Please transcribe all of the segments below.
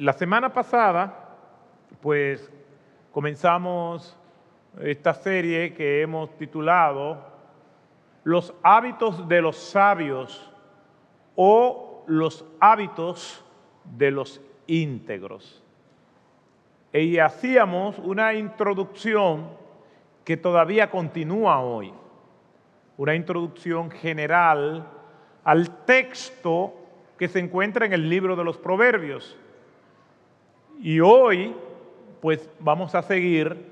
La semana pasada, pues, comenzamos esta serie que hemos titulado Los hábitos de los sabios o los hábitos de los íntegros. Y hacíamos una introducción que todavía continúa hoy, una introducción general al texto que se encuentra en el libro de los Proverbios. Y hoy, pues vamos a seguir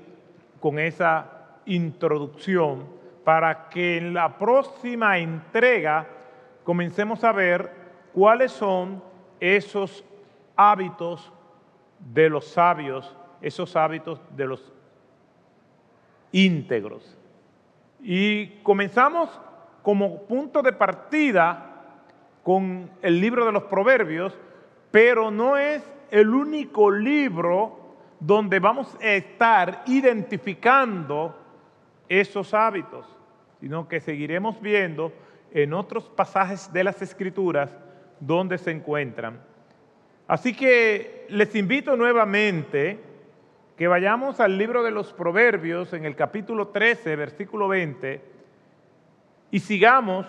con esa introducción para que en la próxima entrega comencemos a ver cuáles son esos hábitos de los sabios, esos hábitos de los íntegros. Y comenzamos como punto de partida con el libro de los Proverbios, pero no es el único libro donde vamos a estar identificando esos hábitos, sino que seguiremos viendo en otros pasajes de las Escrituras donde se encuentran. Así que les invito nuevamente que vayamos al libro de los Proverbios en el capítulo 13, versículo 20, y sigamos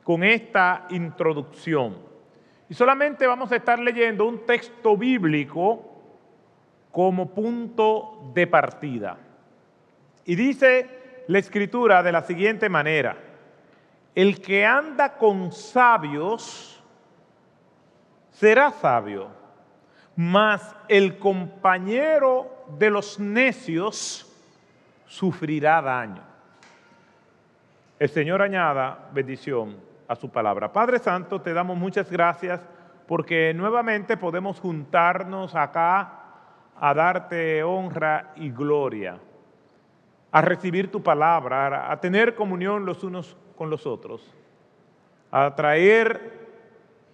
con esta introducción. Y solamente vamos a estar leyendo un texto bíblico como punto de partida. Y dice la Escritura de la siguiente manera: el que anda con sabios será sabio, mas el compañero de los necios sufrirá daño. El Señor añada bendición a su palabra. Padre Santo, te damos muchas gracias porque nuevamente podemos juntarnos acá a darte honra y gloria, a recibir tu palabra, a tener comunión los unos con los otros, a traer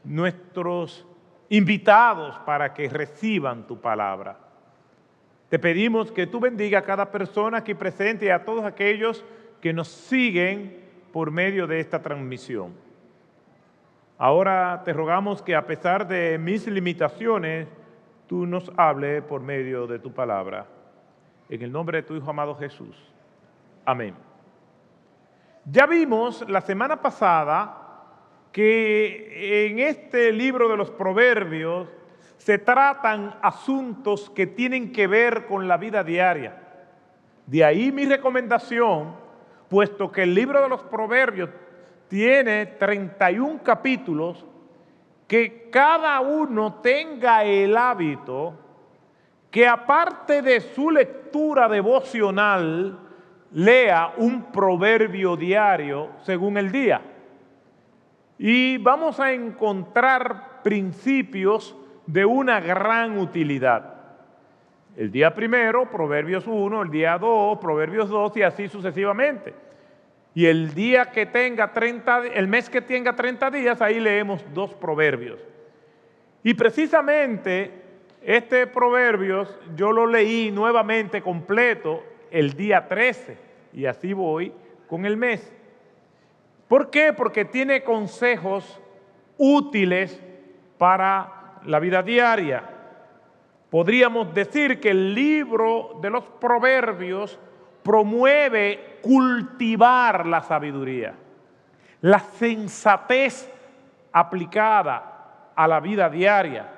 nuestros invitados para que reciban tu palabra. Te pedimos que tú bendiga a cada persona aquí presente y a todos aquellos que nos siguen por medio de esta transmisión. Ahora te rogamos que a pesar de mis limitaciones, tú nos hables por medio de tu palabra. En el nombre de tu Hijo amado Jesús. Amén. Ya vimos la semana pasada que en este libro de los Proverbios se tratan asuntos que tienen que ver con la vida diaria. De ahí mi recomendación, puesto que el libro de los Proverbios tiene 31 capítulos, que cada uno tenga el hábito que aparte de su lectura devocional, lea un proverbio diario según el día. Y vamos a encontrar principios de una gran utilidad. El día primero, Proverbios 1, el día 2, Proverbios 2 y así sucesivamente. Y el día que tenga el mes que tenga 30 días, ahí leemos 2 proverbios. Y precisamente este Proverbios yo lo leí nuevamente completo el día 13 y así voy con el mes. ¿Por qué? Porque tiene consejos útiles para la vida diaria. Podríamos decir que el libro de los Proverbios promueve cultivar la sabiduría, la sensatez aplicada a la vida diaria,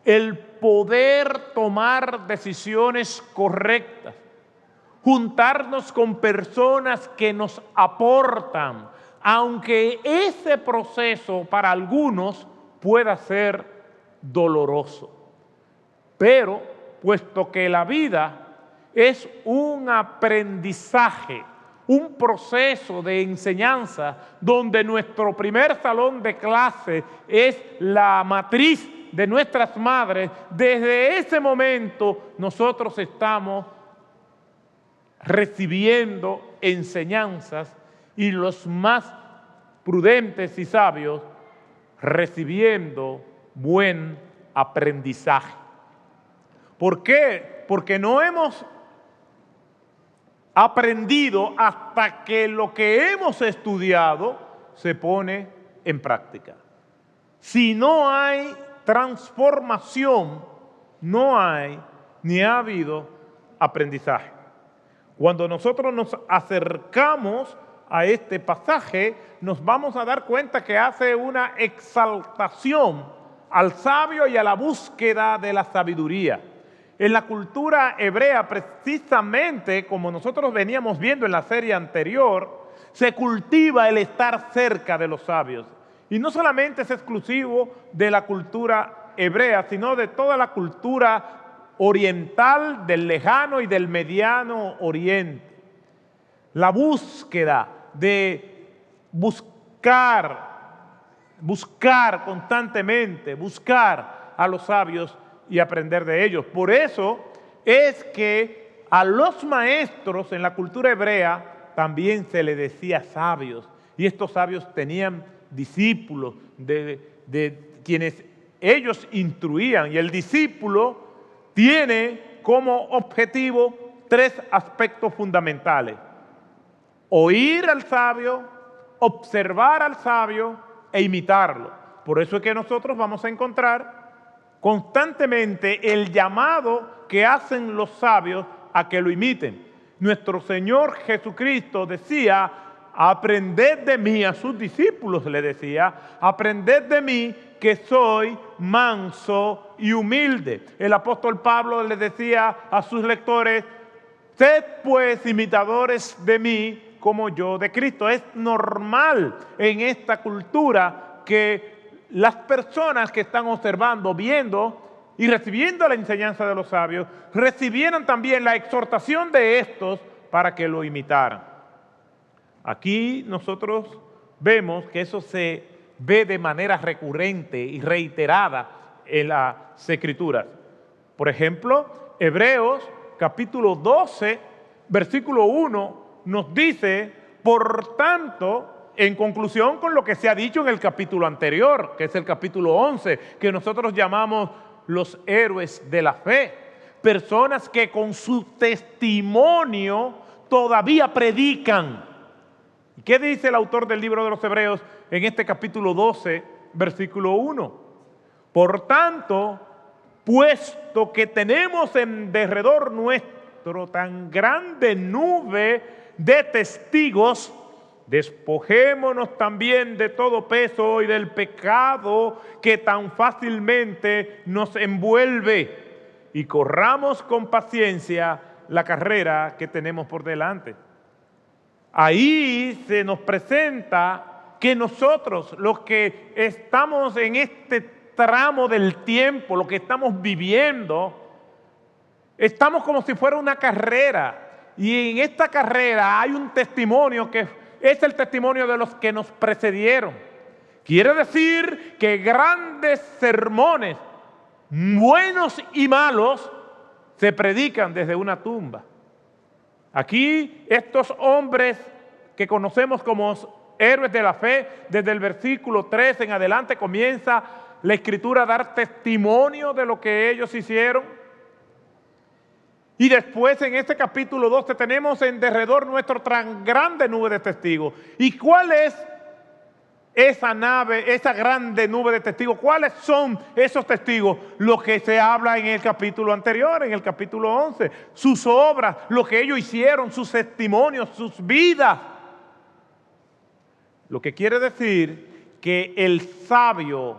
el poder tomar decisiones correctas, juntarnos con personas que nos aportan, aunque ese proceso para algunos pueda ser doloroso. Pero, puesto que la vida es un aprendizaje, un proceso de enseñanza donde nuestro primer salón de clase es la matriz de nuestras madres, desde ese momento nosotros estamos recibiendo enseñanzas y los más prudentes y sabios recibiendo buen aprendizaje. ¿Por qué? Porque no hemos aprendido hasta que lo que hemos estudiado se pone en práctica. Si no hay transformación, no hay ni ha habido aprendizaje. Cuando nosotros nos acercamos a este pasaje, nos vamos a dar cuenta que hace una exaltación al sabio y a la búsqueda de la sabiduría. En la cultura hebrea, precisamente como nosotros veníamos viendo en la serie anterior, se cultiva el estar cerca de los sabios. Y no solamente es exclusivo de la cultura hebrea, sino de toda la cultura oriental, del lejano y del mediano oriente. La búsqueda de buscar constantemente, buscar a los sabios y aprender de ellos. Por eso es que a los maestros en la cultura hebrea también se les decía sabios. Y estos sabios tenían discípulos de quienes ellos instruían. Y el discípulo tiene como objetivo 3 aspectos fundamentales: oír al sabio, observar al sabio e imitarlo. Por eso es que nosotros vamos a encontrar constantemente el llamado que hacen los sabios a que lo imiten. Nuestro Señor Jesucristo decía: aprended de mí, a sus discípulos le decía, aprended de mí que soy manso y humilde. El apóstol Pablo le decía a sus lectores: sed pues imitadores de mí como yo de Cristo. Es normal en esta cultura que las personas que están observando, viendo y recibiendo la enseñanza de los sabios, recibieran también la exhortación de estos para que lo imitaran. Aquí nosotros vemos que eso se ve de manera recurrente y reiterada en las Escrituras. Por ejemplo, Hebreos capítulo 12, versículo 1, nos dice: por tanto, en conclusión con lo que se ha dicho en el capítulo anterior, que es el capítulo 11, que nosotros llamamos los héroes de la fe, personas que con su testimonio todavía predican. ¿Qué dice el autor del libro de los Hebreos en este capítulo 12, versículo 1? Por tanto, puesto que tenemos en derredor nuestro tan grande nube de testigos, despojémonos también de todo peso y del pecado que tan fácilmente nos envuelve, y corramos con paciencia la carrera que tenemos por delante. Ahí se nos presenta que nosotros, los que estamos en este tramo del tiempo, lo que estamos viviendo, estamos como si fuera una carrera. Y en esta carrera hay un testimonio que es el testimonio de los que nos precedieron. Quiere decir que grandes sermones, buenos y malos, se predican desde una tumba. Aquí estos hombres que conocemos como héroes de la fe, desde el versículo 3 en adelante comienza la Escritura a dar testimonio de lo que ellos hicieron. Y después en este capítulo 12 tenemos en derredor nuestro tan grande nube de testigos. ¿Y cuál es esa grande nube de testigos? ¿Cuáles son esos testigos? Lo que se habla en el capítulo anterior, en el capítulo 11. Sus obras, lo que ellos hicieron, sus testimonios, sus vidas. Lo que quiere decir que el sabio,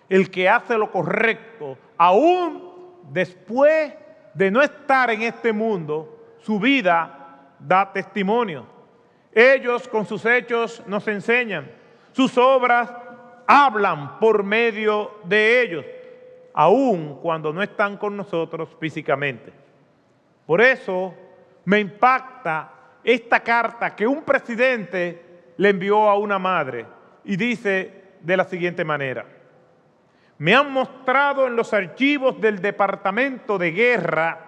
el que hace lo correcto, aún después de no estar en este mundo, su vida da testimonio. Ellos con sus hechos nos enseñan. Sus obras hablan por medio de ellos, aun cuando no están con nosotros físicamente. Por eso me impacta esta carta que un presidente le envió a una madre y dice de la siguiente manera: me han mostrado en los archivos del Departamento de Guerra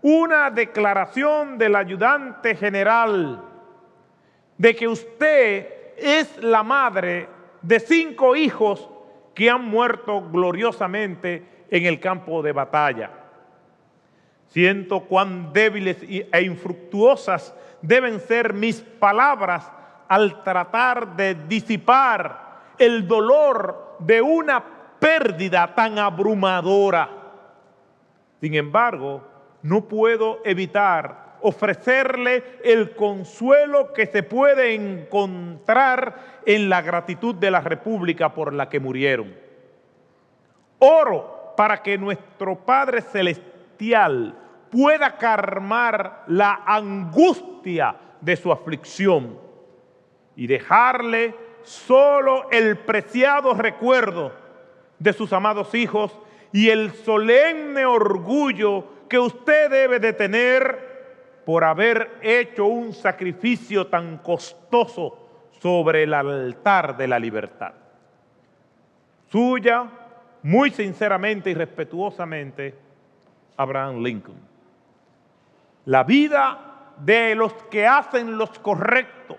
una declaración del ayudante general de que usted es la madre de 5 hijos que han muerto gloriosamente en el campo de batalla. Siento cuán débiles e infructuosas deben ser mis palabras al tratar de disipar el dolor de una pérdida pérdida tan abrumadora. Sin embargo, no puedo evitar ofrecerle el consuelo que se puede encontrar en la gratitud de la República por la que murieron. Oro para que nuestro Padre Celestial pueda calmar la angustia de su aflicción y dejarle solo el preciado recuerdo de sus amados hijos y el solemne orgullo que usted debe de tener por haber hecho un sacrificio tan costoso sobre el altar de la libertad. Suya, muy sinceramente y respetuosamente, Abraham Lincoln. La vida de los que hacen lo correcto,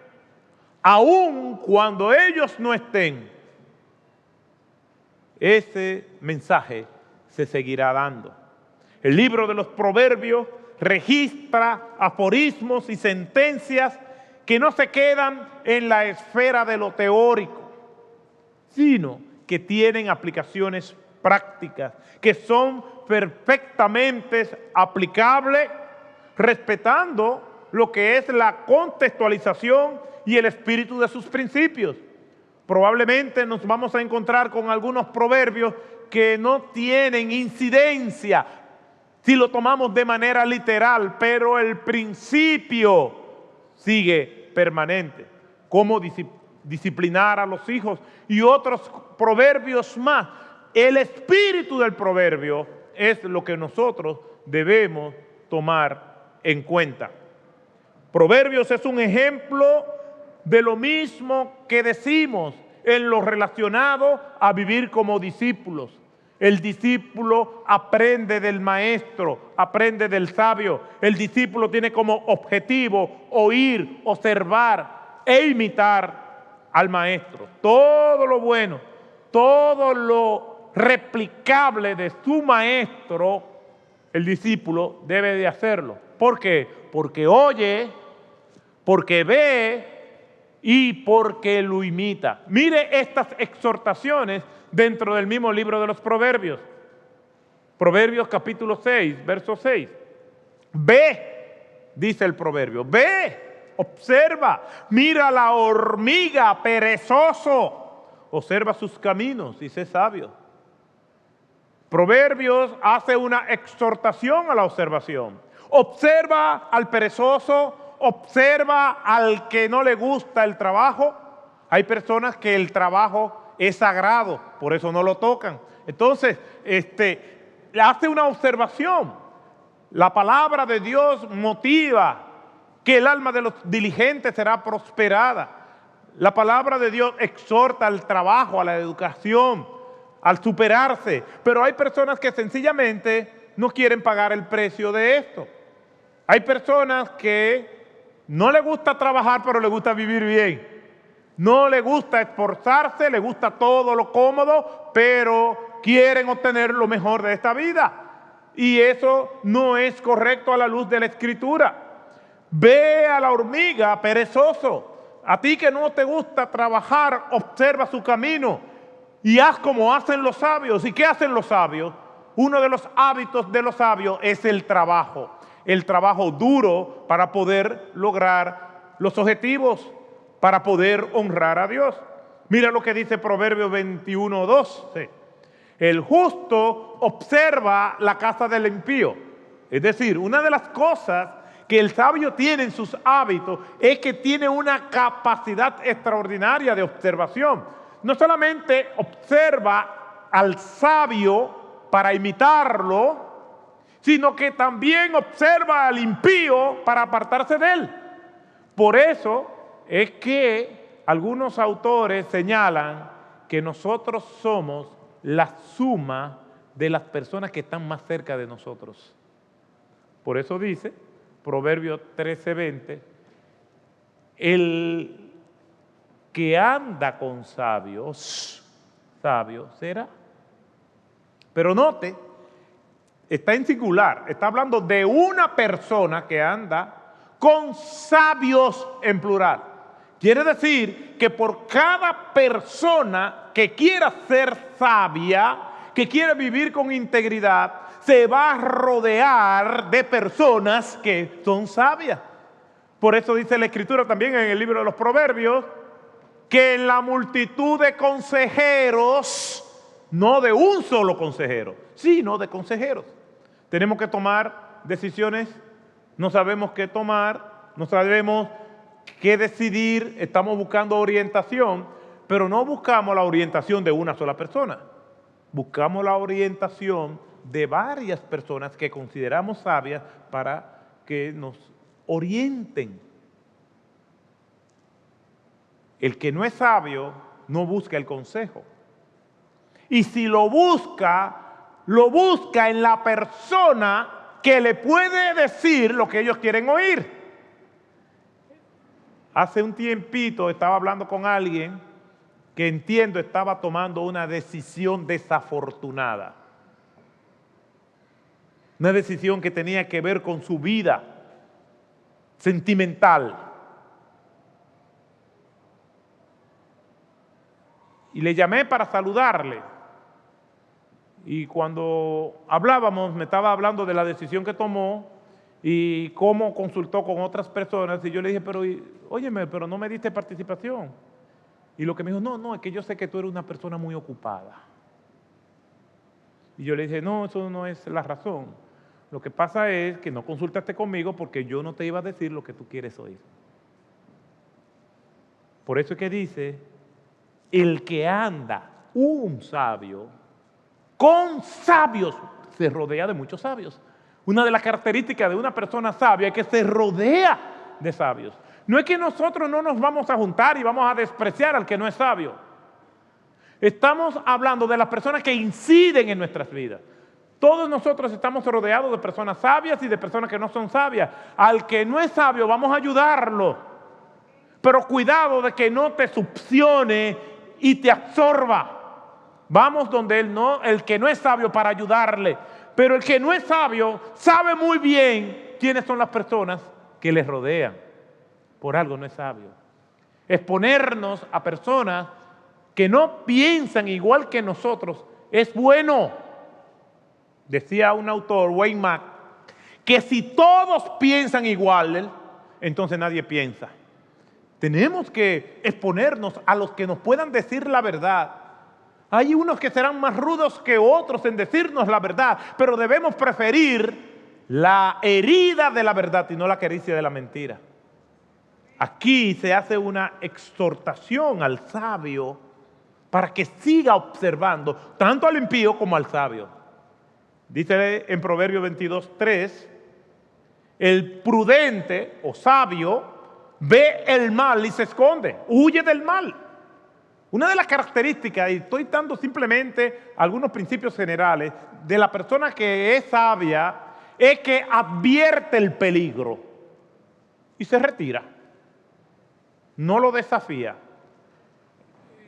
aun cuando ellos no estén, ese mensaje se seguirá dando. El libro de los Proverbios registra aforismos y sentencias que no se quedan en la esfera de lo teórico, sino que tienen aplicaciones prácticas, que son perfectamente aplicables, respetando lo que es la contextualización y el espíritu de sus principios. Probablemente nos vamos a encontrar con algunos proverbios que no tienen incidencia si lo tomamos de manera literal, pero el principio sigue permanente. Cómo disciplinar a los hijos y otros proverbios más. El espíritu del proverbio es lo que nosotros debemos tomar en cuenta. Proverbios es un ejemplo de lo mismo que decimos en lo relacionado a vivir como discípulos. El discípulo aprende del maestro, aprende del sabio. El discípulo tiene como objetivo oír, observar e imitar al maestro. Todo lo bueno, todo lo replicable de su maestro, el discípulo debe de hacerlo. ¿Por qué? Porque oye, porque ve y porque lo imita. Mire estas exhortaciones dentro del mismo libro de los Proverbios. Proverbios capítulo 6, verso 6. Ve, dice el proverbio, ve, observa, mira la hormiga, perezoso, observa sus caminos y sé sabio. Proverbios hace una exhortación a la observación. Observa al perezoso, observa al que no le gusta el trabajo. Hay personas que el trabajo es sagrado, por eso no lo tocan. Entonces, hace una observación. La palabra de Dios motiva que el alma de los diligentes será prosperada. La palabra de Dios exhorta al trabajo, a la educación, al superarse. Pero hay personas que sencillamente no quieren pagar el precio de esto. Hay personas que no les gusta trabajar, pero les gusta vivir bien. No les gusta esforzarse, les gusta todo lo cómodo, pero quieren obtener lo mejor de esta vida. Y eso no es correcto a la luz de la Escritura. Ve a la hormiga, perezoso. A ti que no te gusta trabajar, observa su camino y haz como hacen los sabios. ¿Y qué hacen los sabios? Uno de los hábitos de los sabios es el trabajo. El trabajo duro para poder lograr los objetivos, para poder honrar a Dios. Mira lo que dice Proverbios 21:2. El justo observa la casa del impío. Es decir, una de las cosas que el sabio tiene en sus hábitos es que tiene una capacidad extraordinaria de observación. No solamente observa al sabio para imitarlo, sino que también observa al impío para apartarse de él. Por eso es que algunos autores señalan que nosotros somos la suma de las personas que están más cerca de nosotros. Por eso dice Proverbios 13:20, el que anda con sabios, sabio será. Pero note, está en singular, está hablando de una persona que anda con sabios en plural. Quiere decir que por cada persona que quiera ser sabia, que quiere vivir con integridad, se va a rodear de personas que son sabias. Por eso dice la Escritura también en el libro de los Proverbios, que en la multitud de consejeros, no de un solo consejero, sino de consejeros. Tenemos que tomar decisiones, no sabemos qué tomar, no sabemos qué decidir, estamos buscando orientación, pero no buscamos la orientación de una sola persona. Buscamos la orientación de varias personas que consideramos sabias para que nos orienten. El que no es sabio no busca el consejo. Y si lo busca en la persona que le puede decir lo que ellos quieren oír. Hace un tiempito estaba hablando con alguien que entiendo estaba tomando una decisión desafortunada. Una decisión que tenía que ver con su vida sentimental. Y le llamé para saludarle. Y cuando hablábamos, me estaba hablando de la decisión que tomó y cómo consultó con otras personas. Y yo le dije, pero óyeme, pero no me diste participación. Y lo que me dijo, no, es que yo sé que tú eres una persona muy ocupada. Y yo le dije, no, eso no es la razón. Lo que pasa es que no consultaste conmigo porque yo no te iba a decir lo que tú quieres oír. Por eso es que dice, el que anda un sabio, con sabios, se rodea de muchos sabios. Una de las características de una persona sabia es que se rodea de sabios. No es que nosotros no nos vamos a juntar y vamos a despreciar al que no es sabio. Estamos hablando de las personas que inciden en nuestras vidas. Todos nosotros estamos rodeados de personas sabias y de personas que no son sabias. Al que no es sabio vamos a ayudarlo. Pero cuidado de que no te succione y te absorba. Vamos donde el que no es sabio para ayudarle. Pero el que no es sabio sabe muy bien quiénes son las personas que le rodean. Por algo no es sabio. Exponernos a personas que no piensan igual que nosotros es bueno. Decía un autor, Wayne Mack, que si todos piensan igual, entonces nadie piensa. Tenemos que exponernos a los que nos puedan decir la verdad. Hay unos que serán más rudos que otros en decirnos la verdad, pero debemos preferir la herida de la verdad y no la caricia de la mentira. Aquí se hace una exhortación al sabio para que siga observando tanto al impío como al sabio. Dice en Proverbios 22:3, el prudente o sabio ve el mal y se esconde, huye del mal. Una de las características, y estoy dando simplemente algunos principios generales, de la persona que es sabia, es que advierte el peligro y se retira. No lo desafía.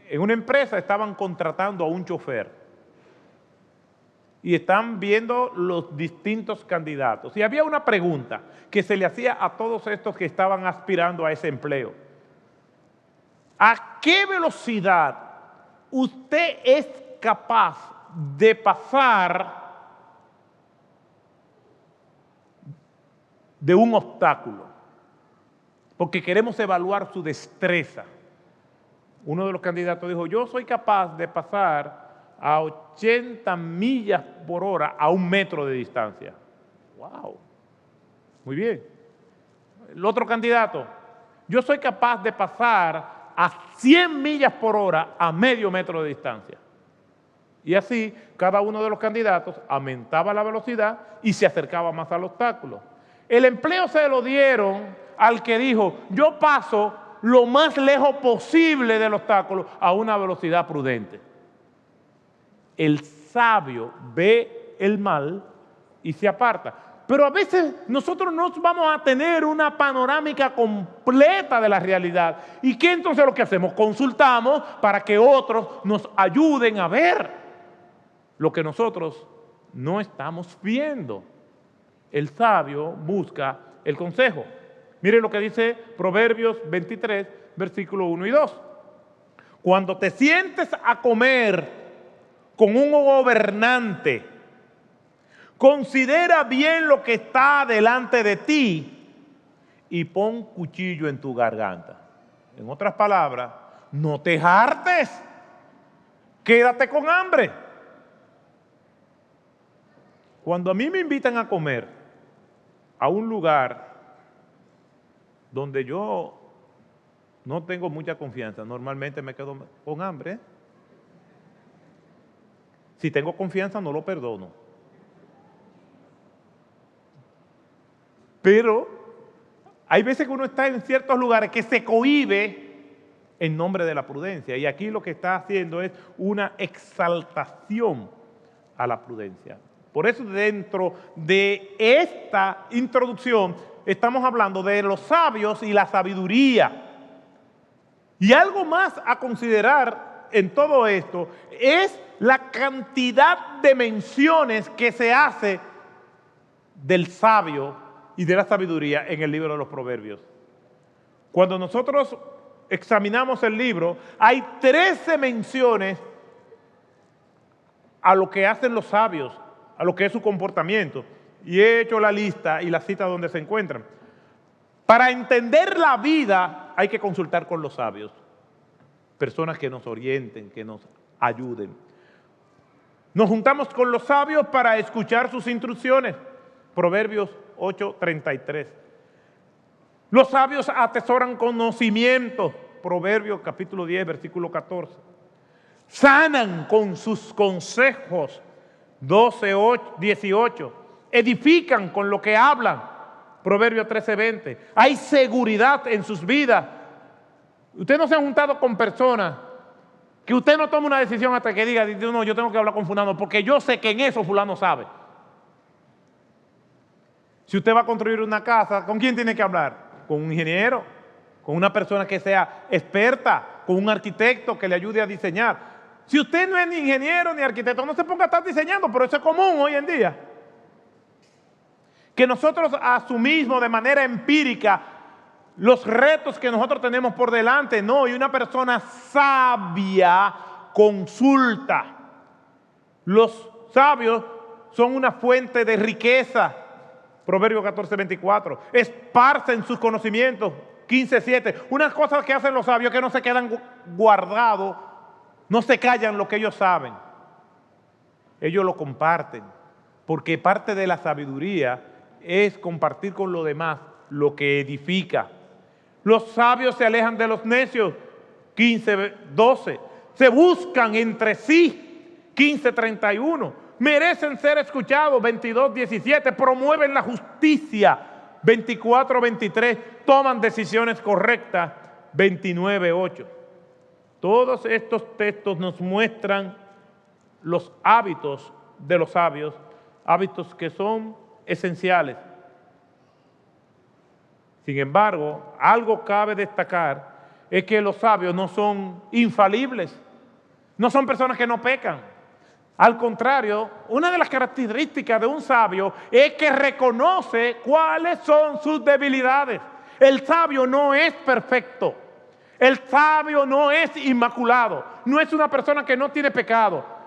En una empresa estaban contratando a un chofer y están viendo los distintos candidatos. Y había una pregunta que se le hacía a todos estos que estaban aspirando a ese empleo. ¿A qué velocidad usted es capaz de pasar de un obstáculo? Porque queremos evaluar su destreza. Uno de los candidatos dijo, yo soy capaz de pasar a 80 millas por hora a 1 metro de distancia. ¡Wow! Muy bien. El otro candidato, yo soy capaz de pasar a 100 millas por hora a medio metro de distancia. Y así, cada uno de los candidatos aumentaba la velocidad y se acercaba más al obstáculo. El empleo se lo dieron al que dijo, yo paso lo más lejos posible del obstáculo a una velocidad prudente. El sabio ve el mal y se aparta. Pero a veces nosotros no vamos a tener una panorámica completa de la realidad. ¿Y qué entonces lo que hacemos? Consultamos para que otros nos ayuden a ver lo que nosotros no estamos viendo. El sabio busca el consejo. Miren lo que dice Proverbios 23, versículos 1 y 2. Cuando te sientes a comer con un gobernante. Considera bien lo que está delante de ti y pon cuchillo en tu garganta. En otras palabras, no te hartes, quédate con hambre. Cuando a mí me invitan a comer a un lugar donde yo no tengo mucha confianza, normalmente me quedo con hambre. Si tengo confianza, no lo perdono. Pero hay veces que uno está en ciertos lugares que se cohíbe en nombre de la prudencia. Y aquí lo que está haciendo es una exaltación a la prudencia. Por eso dentro de esta introducción estamos hablando de los sabios y la sabiduría. Y algo más a considerar en todo esto es la cantidad de menciones que se hace del sabio y de la sabiduría en el libro de los Proverbios. Cuando nosotros examinamos el libro, hay 13 menciones a lo que hacen los sabios, a lo que es su comportamiento. Y he hecho la lista y la cita donde se encuentran. Para entender la vida hay que consultar con los sabios, personas que nos orienten, que nos ayuden. Nos juntamos con los sabios para escuchar sus instrucciones. Proverbios 8:33. Los sabios atesoran conocimiento. Proverbios capítulo 10, versículo 14. Sanan con sus consejos. 12:18. Edifican con lo que hablan. Proverbios 13:20. Hay seguridad en sus vidas. Usted no se ha juntado con personas que usted no toma una decisión hasta que diga, no, yo tengo que hablar con fulano, porque yo sé que en eso fulano sabe. Si usted va a construir una casa, ¿con quién tiene que hablar? Con un ingeniero, con una persona que sea experta, con un arquitecto que le ayude a diseñar. Si usted no es ni ingeniero ni arquitecto, no se ponga a estar diseñando, pero eso es común hoy en día. Que nosotros asumimos de manera empírica los retos que nosotros tenemos por delante, no, y una persona sabia consulta. Los sabios son una fuente de riqueza. Proverbios 14:24. Esparcen sus conocimientos. 15:7. Unas cosas que hacen los sabios que no se quedan guardados, no se callan lo que ellos saben. Ellos lo comparten, porque parte de la sabiduría es compartir con los demás lo que edifica. Los sabios se alejan de los necios. 15:12. Se buscan entre sí. 15:31. Merecen ser escuchados. 22:17. Promueven la justicia. 24:23. Toman decisiones correctas. 29:8. Todos estos textos nos muestran los hábitos de los sabios, hábitos que son esenciales. Sin embargo, algo cabe destacar, es que los sabios no son infalibles, no son personas que no pecan. Al contrario, una de las características de un sabio es que reconoce cuáles son sus debilidades. El sabio no es perfecto, el sabio no es inmaculado, no es una persona que no tiene pecado.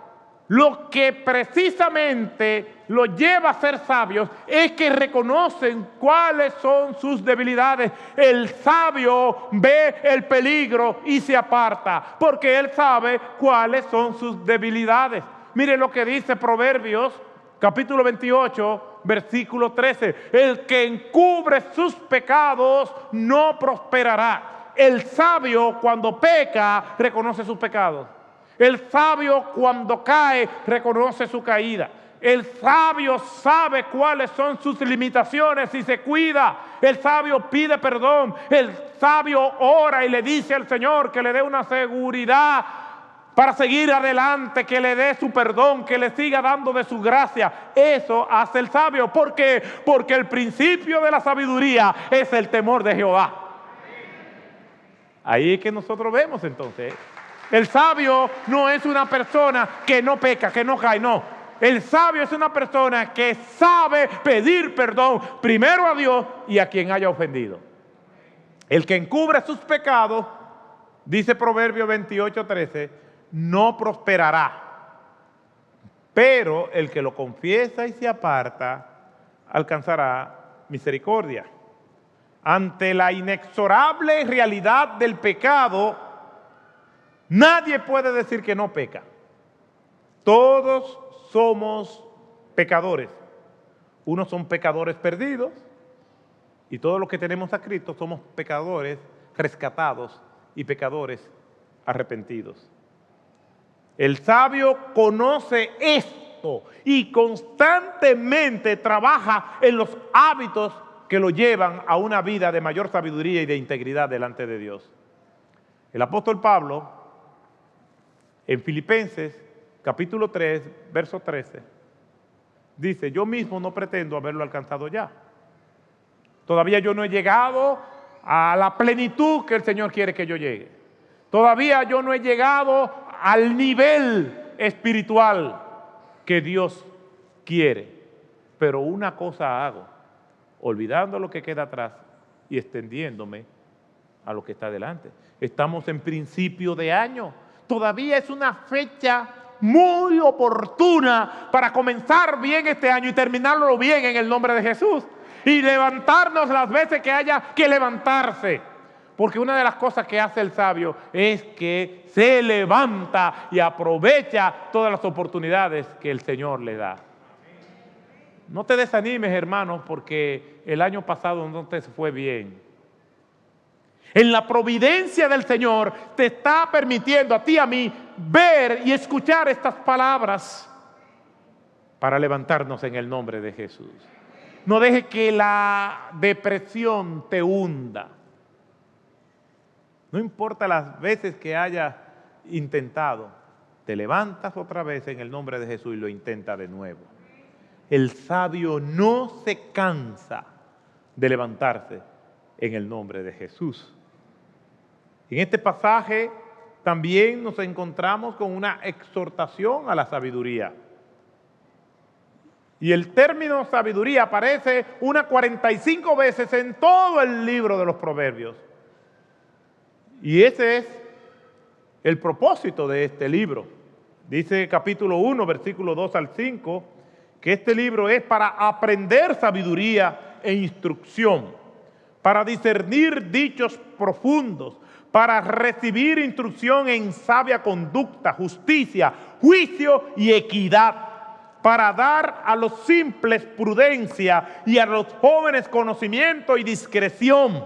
Lo que precisamente lo lleva a ser sabios es que reconocen cuáles son sus debilidades. El sabio ve el peligro y se aparta, porque él sabe cuáles son sus debilidades. Mire lo que dice Proverbios, capítulo 28, versículo 13. El que encubre sus pecados no prosperará. El sabio cuando peca reconoce sus pecados. El sabio cuando cae reconoce su caída. El sabio sabe cuáles son sus limitaciones y se cuida. El sabio pide perdón. El sabio ora y le dice al Señor que le dé una seguridad para seguir adelante, que le dé su perdón, que le siga dando de su gracia. Eso hace el sabio. ¿Por qué? Porque el principio de la sabiduría es el temor de Jehová. Ahí es que nosotros vemos entonces. El sabio no es una persona que no peca, que no cae, no. El sabio es una persona que sabe pedir perdón primero a Dios y a quien haya ofendido. El que encubre sus pecados, dice Proverbios 28:13, no prosperará. pero el que lo confiesa y se aparta alcanzará misericordia. Ante la inexorable realidad del pecado, nadie puede decir que no peca. Todos somos pecadores. Unos son pecadores perdidos y todos los que tenemos a Cristo somos pecadores rescatados y pecadores arrepentidos. El sabio conoce esto y constantemente trabaja en los hábitos que lo llevan a una vida de mayor sabiduría y de integridad delante de Dios. El apóstol Pablo, en Filipenses, capítulo 3, verso 13, dice: yo mismo no pretendo haberlo alcanzado ya. Todavía yo no he llegado a la plenitud que el Señor quiere que yo llegue. Todavía yo no he llegado al nivel espiritual que Dios quiere. Pero una cosa hago, olvidando lo que queda atrás y extendiéndome a lo que está delante. Estamos en principio de año. Todavía es una fecha muy oportuna para comenzar bien este año y terminarlo bien en el nombre de Jesús. Y levantarnos las veces que haya que levantarse. Porque una de las cosas que hace el sabio es que se levanta y aprovecha todas las oportunidades que el Señor le da. No te desanimes, hermanos, porque el año pasado no te fue bien. En la providencia del Señor te está permitiendo a ti y a mí ver y escuchar estas palabras para levantarnos en el nombre de Jesús. No dejes que la depresión te hunda. No importa las veces que hayas intentado, te levantas otra vez en el nombre de Jesús y lo intentas de nuevo. El sabio no se cansa de levantarse en el nombre de Jesús. En este pasaje también nos encontramos con una exhortación a la sabiduría. Y el término sabiduría aparece unas 45 veces en todo el libro de los Proverbios. Y ese es el propósito de este libro. Dice capítulo 1, versículo 2 al 5, que este libro es para aprender sabiduría e instrucción, para discernir dichos profundos, para recibir instrucción en sabia conducta, justicia, juicio y equidad, para dar a los simples prudencia y a los jóvenes conocimiento y discreción.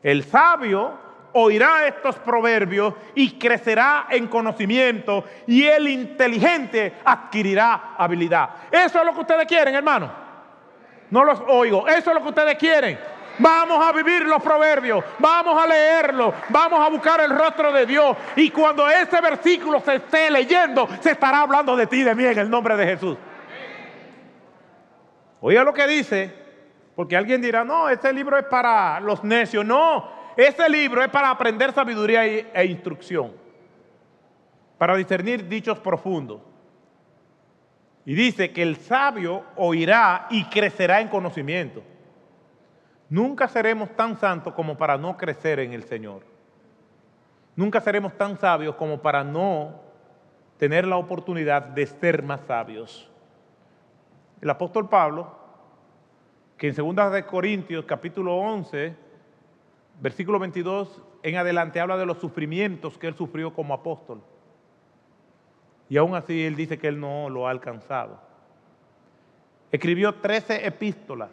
El sabio oirá estos proverbios y crecerá en conocimiento, y el inteligente adquirirá habilidad. Eso es lo que ustedes quieren, hermano. No los oigo. Eso es lo que ustedes quieren. Vamos a vivir los proverbios, vamos a leerlos, vamos a buscar el rostro de Dios, y cuando ese versículo se esté leyendo, se estará hablando de ti y de mí en el nombre de Jesús. Oiga lo que dice, porque alguien dirá: no, este libro es para los necios. No, este libro es para aprender sabiduría e instrucción, para discernir dichos profundos. Y dice que el sabio oirá y crecerá en conocimiento. Nunca seremos tan santos como para no crecer en el Señor. Nunca seremos tan sabios como para no tener la oportunidad de ser más sabios. El apóstol Pablo, que en 2 de Corintios capítulo 11, versículo 22 en adelante, habla de los sufrimientos que él sufrió como apóstol. Y aún así él dice que él no lo ha alcanzado. Escribió 13 epístolas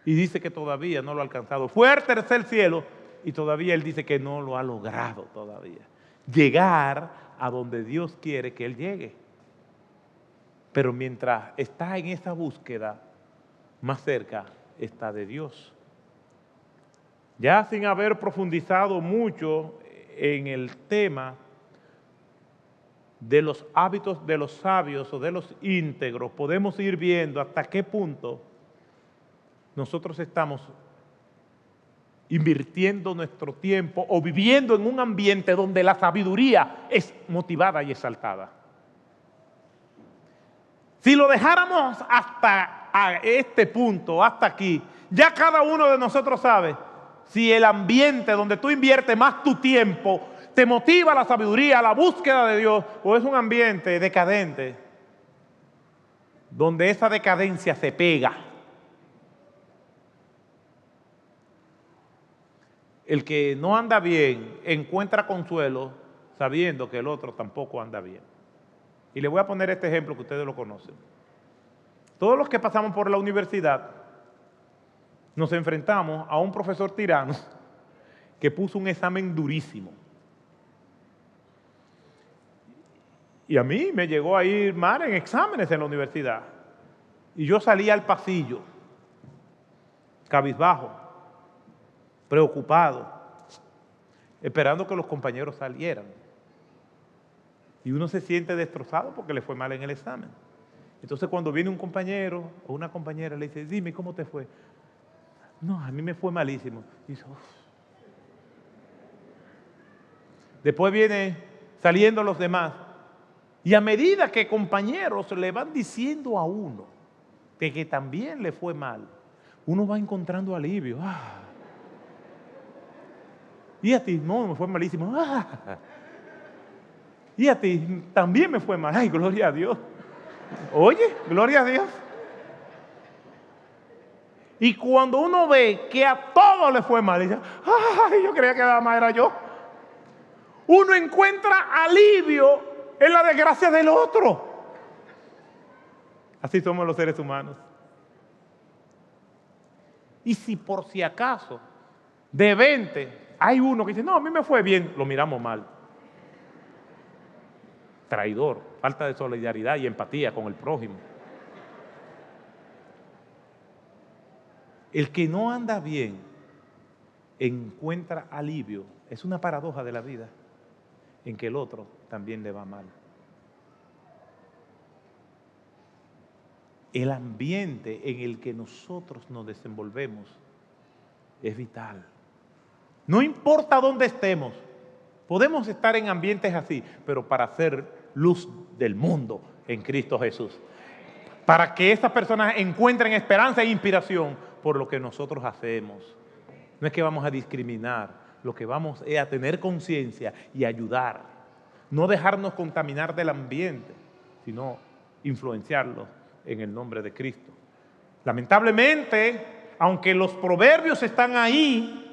y dice que todavía no lo ha alcanzado. Fue al tercer cielo y todavía él dice que no lo ha logrado todavía. Llegar a donde Dios quiere que él llegue. Pero mientras está en esa búsqueda, más cerca está de Dios. Ya sin haber profundizado mucho en el tema de los hábitos de los sabios o de los íntegros, podemos ir viendo hasta qué punto nosotros estamos invirtiendo nuestro tiempo o viviendo en un ambiente donde la sabiduría es motivada y exaltada. Si lo dejáramos hasta a este punto, hasta aquí, ya cada uno de nosotros sabe si el ambiente donde tú inviertes más tu tiempo te motiva a la sabiduría, a la búsqueda de Dios, o es un ambiente decadente donde esa decadencia se pega. El que no anda bien encuentra consuelo sabiendo que el otro tampoco anda bien. Y le voy a poner este ejemplo que ustedes lo conocen. Todos los que pasamos por la universidad nos enfrentamos a un profesor tirano que puso un examen durísimo. Y a mí me llegó a ir mal en exámenes en la universidad. Y yo salía al pasillo, cabizbajo, preocupado, esperando que los compañeros salieran. Y uno se siente destrozado porque le fue mal en el examen. Entonces cuando viene un compañero o una compañera le dice, dime, ¿cómo te fue? No, a mí me fue malísimo. Y dice, "Uf". Después viene saliendo los demás. Y a medida que compañeros le van diciendo a uno que también le fue mal, uno va encontrando alivio. Ah. Y a ti, no, me fue malísimo. Ah. Y a ti, también me fue mal. Ay, gloria a Dios. Oye, gloria a Dios. Y cuando uno ve que a todos le fue mal, dice, ay, yo creía que nada más era yo. Uno encuentra alivio en la desgracia del otro. Así somos los seres humanos. Y si por si acaso, de 20, hay uno que dice, no, a mí me fue bien, lo miramos mal. Traidor, falta de solidaridad y empatía con el prójimo. El que no anda bien encuentra alivio. Es una paradoja de la vida en que el otro también le va mal. El ambiente en el que nosotros nos desenvolvemos es vital. No importa dónde estemos, podemos estar en ambientes así, pero para ser luz del mundo en Cristo Jesús. Para que esas personas encuentren esperanza e inspiración por lo que nosotros hacemos. No es que vamos a discriminar, lo que vamos es a tener conciencia y ayudar. No dejarnos contaminar del ambiente, sino influenciarlo en el nombre de Cristo. Lamentablemente, aunque los proverbios están ahí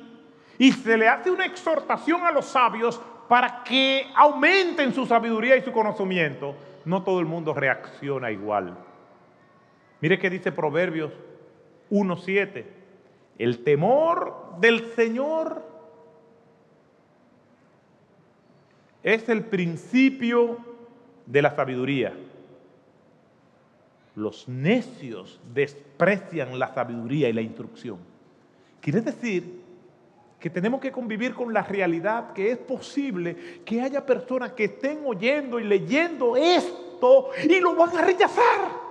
y se le hace una exhortación a los sabios para que aumenten su sabiduría y su conocimiento, no todo el mundo reacciona igual. Mire qué dice Proverbios 1:7. El temor del Señor es el principio de la sabiduría. Los necios desprecian la sabiduría y la instrucción. Quiere decir que tenemos que convivir con la realidad que es posible que haya personas que estén oyendo y leyendo esto y lo van a rechazar.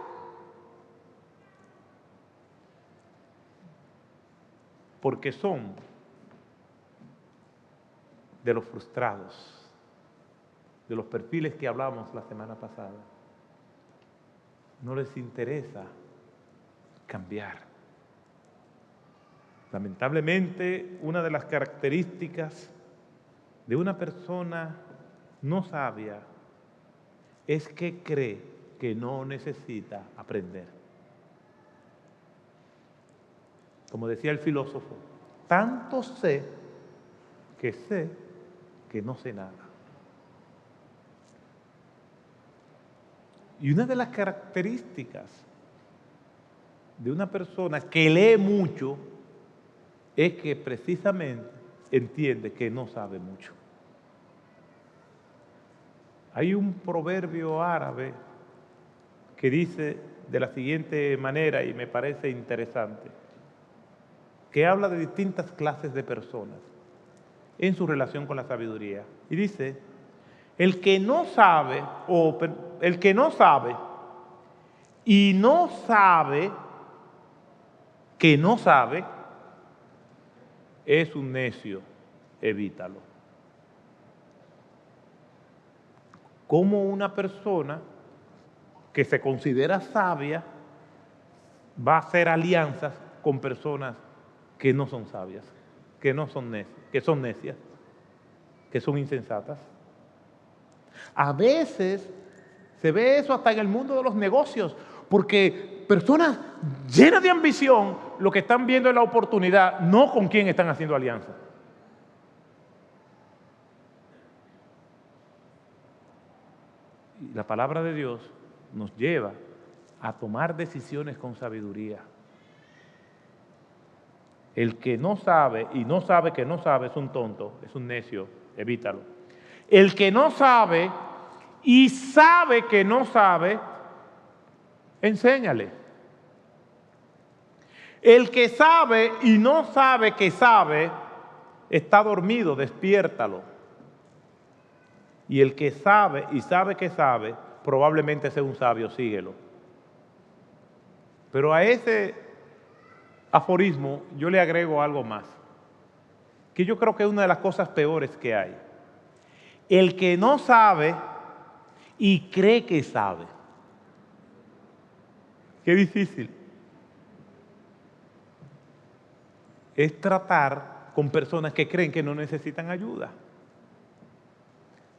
Porque son de los frustrados, de los perfiles que hablamos la semana pasada. No les interesa cambiar. Lamentablemente, una de las características de una persona no sabia es que cree que no necesita aprender. Como decía el filósofo, tanto sé que no sé nada. Y una de las características de una persona que lee mucho es que precisamente entiende que no sabe mucho. Hay un proverbio árabe que dice de la siguiente manera, y me parece interesante, que habla de distintas clases de personas en su relación con la sabiduría. Y dice, el que no sabe y no sabe que no sabe, es un necio, evítalo. Como una persona que se considera sabia va a hacer alianzas con personas que no son sabias, que son necias, que son insensatas. A veces se ve eso hasta en el mundo de los negocios. Porque personas llenas de ambición lo que están viendo es la oportunidad, no con quién están haciendo alianza. Y la palabra de Dios nos lleva a tomar decisiones con sabiduría. El que no sabe y no sabe que no sabe es un tonto, es un necio, evítalo. El que no sabe y sabe que no sabe, enséñale. El que sabe y no sabe que sabe, está dormido, despiértalo. Y el que sabe y sabe que sabe, probablemente sea un sabio, síguelo. Pero a ese aforismo yo le agrego algo más, que yo creo que es una de las cosas peores que hay. El que no sabe y cree que sabe. Qué difícil es tratar con personas que creen que no necesitan ayuda.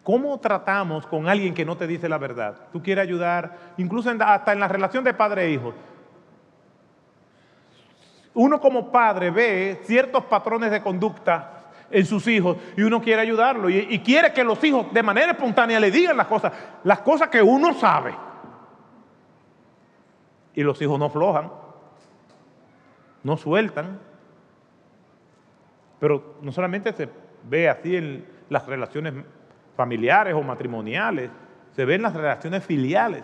¿Cómo tratamos con alguien que no te dice la verdad? Tú quieres ayudar, incluso hasta en la relación de padre e hijo. Uno como padre ve ciertos patrones de conducta en sus hijos y uno quiere ayudarlo y quiere que los hijos de manera espontánea le digan las cosas que uno sabe. Y los hijos no aflojan, no sueltan. Pero no solamente se ve así en las relaciones familiares o matrimoniales, se ve en las relaciones filiales.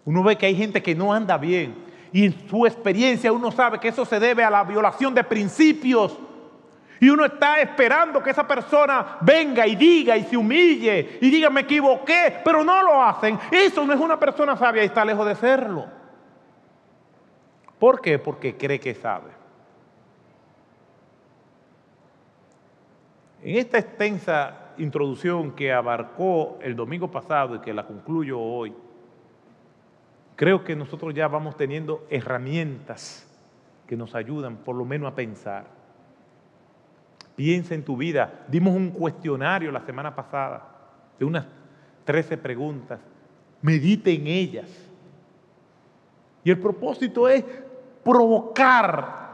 Uno ve que hay gente que no anda bien y en su experiencia uno sabe que eso se debe a la violación de principios. Y uno está esperando que esa persona venga y diga y se humille y diga me equivoqué, pero no lo hacen. Eso no es una persona sabia y está lejos de serlo. ¿Por qué? Porque cree que sabe. En esta extensa introducción que abarcó el domingo pasado y que la concluyo hoy, creo que nosotros ya vamos teniendo herramientas que nos ayudan por lo menos a pensar. Piensa en tu vida. Dimos un cuestionario la semana pasada de unas 13 preguntas. Medite en ellas. Y el propósito es provocar,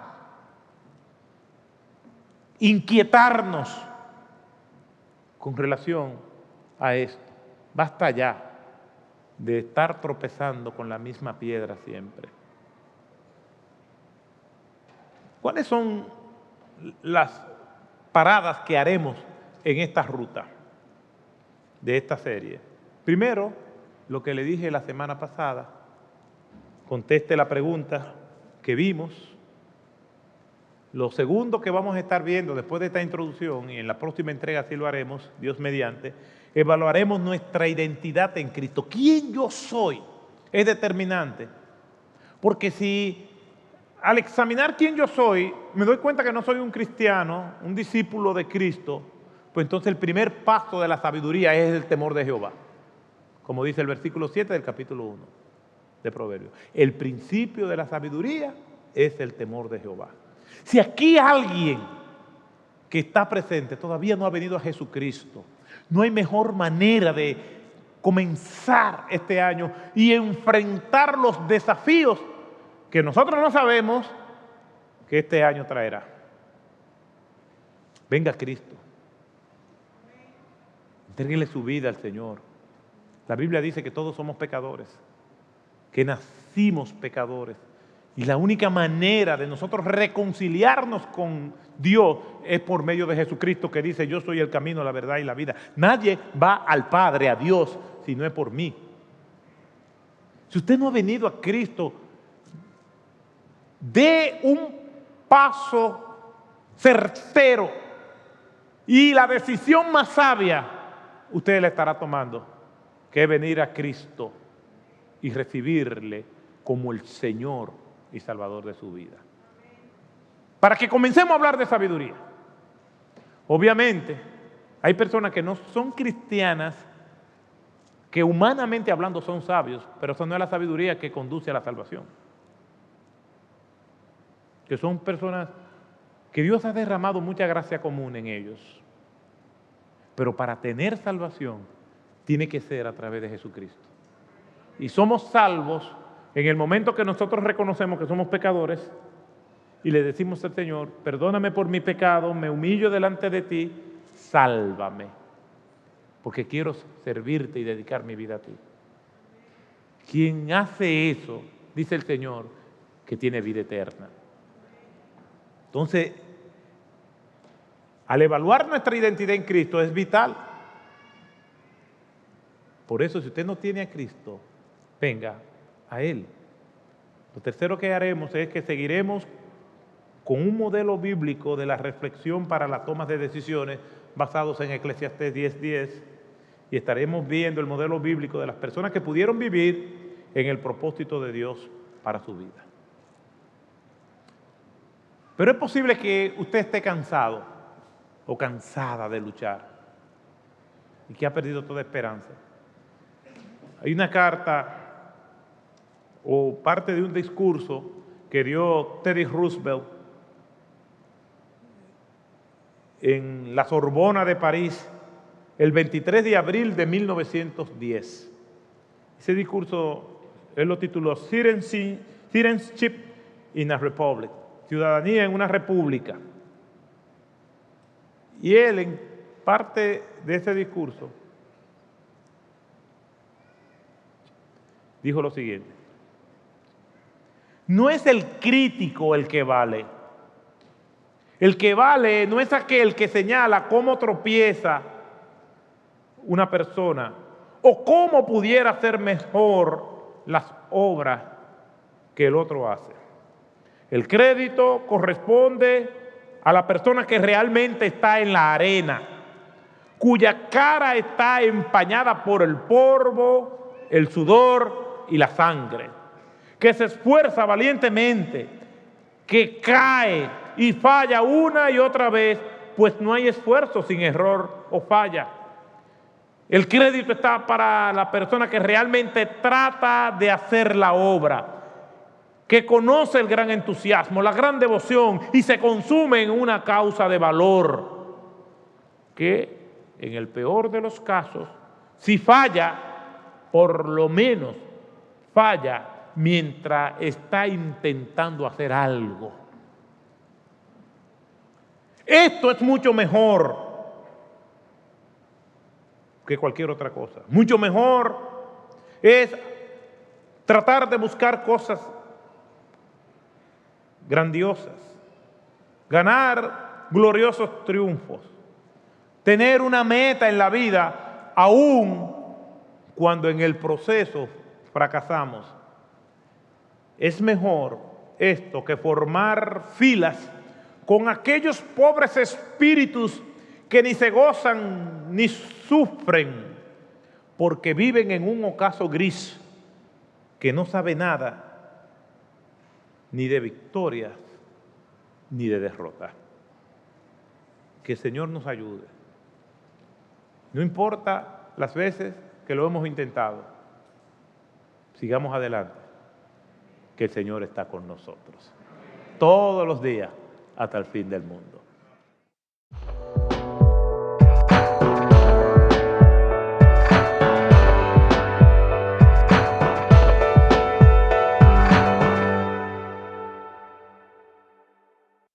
inquietarnos con relación a esto. Basta ya de estar tropezando con la misma piedra siempre. ¿Cuáles son las paradas que haremos en esta ruta de esta serie? Primero, lo que le dije la semana pasada, conteste la pregunta que vimos. Lo segundo que vamos a estar viendo después de esta introducción, y en la próxima entrega así lo haremos, Dios mediante, evaluaremos nuestra identidad en Cristo. ¿Quién yo soy? Es determinante. Porque si al examinar quién yo soy, me doy cuenta que no soy un cristiano, un discípulo de Cristo, pues entonces el primer paso de la sabiduría es el temor de Jehová. Como dice el versículo 7 del capítulo 1 de Proverbios. El principio de la sabiduría es el temor de Jehová. Si aquí alguien que está presente todavía no ha venido a Jesucristo, no hay mejor manera de comenzar este año y enfrentar los desafíos que nosotros no sabemos que este año traerá. Venga Cristo. Entréguele su vida al Señor. La Biblia dice que todos somos pecadores, que nacimos pecadores. Y la única manera de nosotros reconciliarnos con Dios es por medio de Jesucristo, que dice, yo soy el camino, la verdad y la vida. Nadie va al Padre, a Dios, si no es por mí. Si usted no ha venido a Cristo, dé un paso certero y la decisión más sabia usted la estará tomando, que es venir a Cristo y recibirle como el Señor y Salvador de su vida. Para que comencemos a hablar de sabiduría. Obviamente, hay personas que no son cristianas, que humanamente hablando son sabios, pero eso no es la sabiduría que conduce a la salvación. Que son personas que Dios ha derramado mucha gracia común en ellos. Pero para tener salvación, tiene que ser a través de Jesucristo. y somos salvos en el momento que nosotros reconocemos que somos pecadores y le decimos al Señor, perdóname por mi pecado, me humillo delante de ti, sálvame, porque quiero servirte y dedicar mi vida a ti. Quien hace eso, dice el Señor, que tiene vida eterna. Entonces, al evaluar nuestra identidad en Cristo es vital. Por eso, si usted no tiene a Cristo, venga a Él. Lo tercero que haremos es que seguiremos con un modelo bíblico de la reflexión para la toma de decisiones basados en Eclesiastés 10:10 y estaremos viendo el modelo bíblico de las personas que pudieron vivir en el propósito de Dios para su vida. Pero es posible que usted esté cansado o cansada de luchar y que ha perdido toda esperanza. Hay una carta o parte de un discurso que dio Teddy Roosevelt en la Sorbona de París el 23 de abril de 1910. Ese discurso, él lo tituló Citizenship in a Republic, ciudadanía en una república. Y él, en parte de ese discurso, dijo lo siguiente: no es el crítico el que vale. El que vale no es aquel que señala cómo tropieza una persona o cómo pudiera hacer mejor las obras que el otro hace. El crédito corresponde a la persona que realmente está en la arena, cuya cara está empañada por el polvo, el sudor y la sangre, que se esfuerza valientemente, que cae y falla una y otra vez, pues no hay esfuerzo sin error o falla. El crédito está para la persona que realmente trata de hacer la obra, que conoce el gran entusiasmo, la gran devoción y se consume en una causa de valor, que en el peor de los casos, si falla, por lo menos falla mientras está intentando hacer algo. Esto es mucho mejor que cualquier otra cosa. Mucho mejor es tratar de buscar cosas grandiosas, ganar gloriosos triunfos, tener una meta en la vida, aun cuando en el proceso fracasamos. Es mejor esto que formar filas con aquellos pobres espíritus que ni se gozan ni sufren porque viven en un ocaso gris que no sabe nada ni de victorias ni de derrota. Que el Señor nos ayude. No importa las veces que lo hemos intentado, sigamos adelante, que el Señor está con nosotros todos los días hasta el fin del mundo.